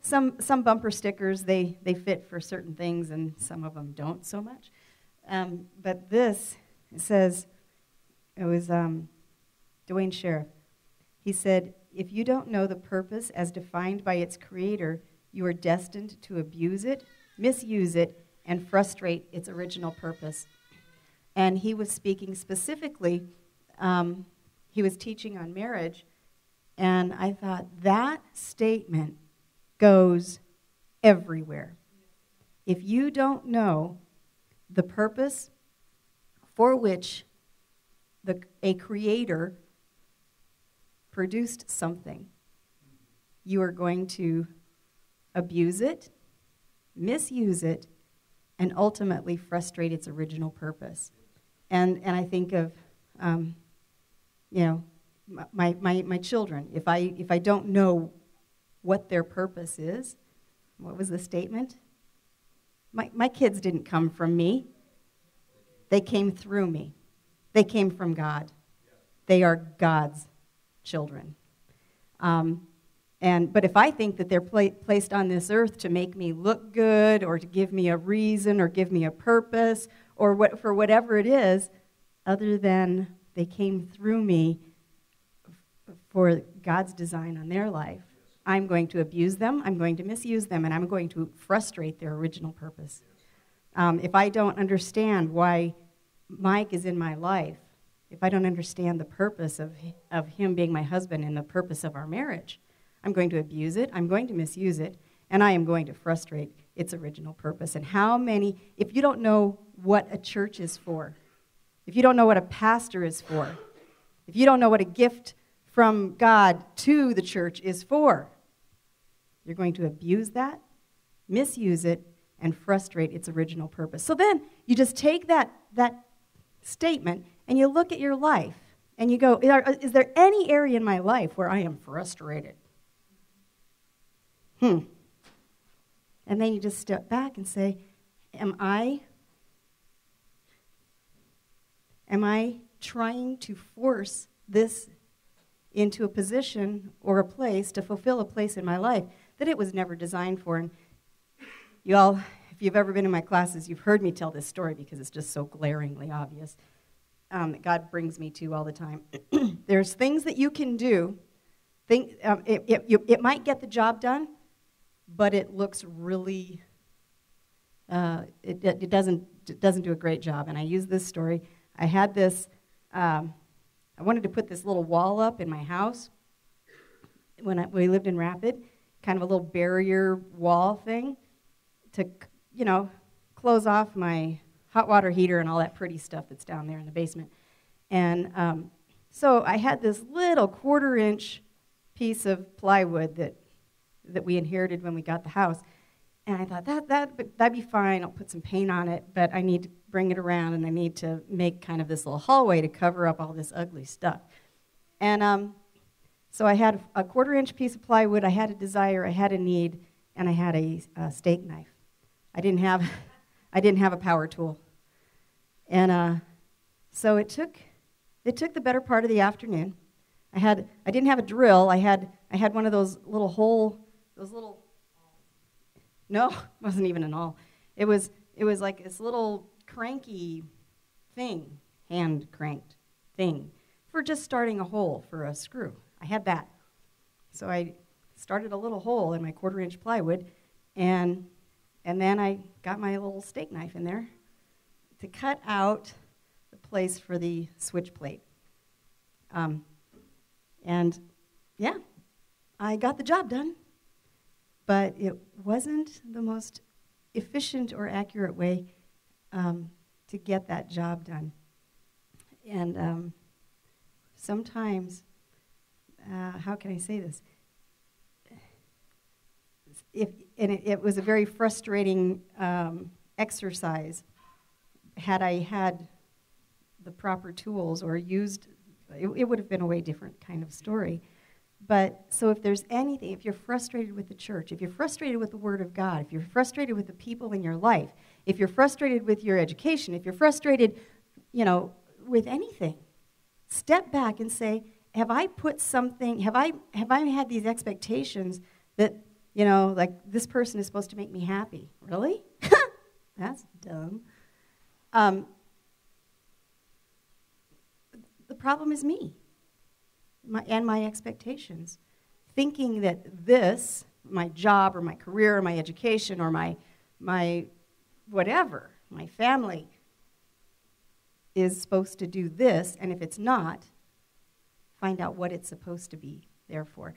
some bumper stickers, they fit for certain things, and some of them don't so much. But this, it says, it was Dwayne Sheriff. He said, if you don't know the purpose as defined by its creator, you are destined to abuse it, misuse it, and frustrate its original purpose. And he was speaking specifically, he was teaching on marriage, and I thought that statement goes everywhere. If you don't know the purpose for which a creator produced something, you are going to abuse it, misuse it, and ultimately frustrate its original purpose. And I think of, my children. If I don't know what their purpose is, what was the statement? My kids didn't come from me. They came through me. They came from God. They are God's children. But if I think that they're placed on this earth to make me look good or to give me a reason or give me a purpose or for whatever it is, other than they came through me for God's design on their life, I'm going to abuse them, I'm going to misuse them, and I'm going to frustrate their original purpose. If I don't understand why Mike is in my life, if I don't understand the purpose of him being my husband and the purpose of our marriage, I'm going to abuse it, I'm going to misuse it, and I am going to frustrate its original purpose. And how many, if you don't know what a church is for, if you don't know what a pastor is for, if you don't know what a gift from God to the church is for, you're going to abuse that, misuse it, and frustrate its original purpose. So then you just take that statement and you look at your life and you go, is there any area in my life where I am frustrated? And then you just step back and say, am I trying to force this into a position or a place to fulfill a place in my life that it was never designed for? And you all, if you've ever been in my classes, you've heard me tell this story because it's just so glaringly obvious that God brings me to all the time. There's things that you can do. It might get the job done, but it looks really, it doesn't do a great job. And I use this story. I had this, I wanted to put this little wall up in my house when we lived in Rapid, kind of a little barrier wall thing to, close off my hot water heater and all that pretty stuff that's down there in the basement. And so I had this little 1/4-inch piece of plywood that we inherited when we got the house. And I thought, that'd be fine. I'll put some paint on it, but I need to bring it around, and I need to make kind of this little hallway to cover up all this ugly stuff. And so I had a 1/4-inch piece of plywood. I had a desire, I had a need, and I had a steak knife. I didn't have a power tool. And so it took the better part of the afternoon. I didn't have a drill. I had one of those little no, it wasn't even an awl. It was like this little cranky thing, hand cranked thing, for just starting a hole for a screw. I had that. So I started a little hole in my 1/4-inch plywood, and then I got my little steak knife in there to cut out the place for the switch plate. And yeah, I got the job done, but it wasn't the most efficient or accurate way to get that job done. And sometimes, how can I say this? It was a very frustrating exercise. Had I had the proper tools or used, it would have been a way different kind of story. But so if there's anything, if you're frustrated with the church, if you're frustrated with the Word of God, if you're frustrated with the people in your life, if you're frustrated with your education, if you're frustrated, with anything, step back and say, have I put something, have I had these expectations that You know, like, this person is supposed to make me happy. Really? That's dumb. The problem is me and my expectations. Thinking that this, my job or my career or my education or my whatever, my family, is supposed to do this, and if it's not, find out what it's supposed to be there for.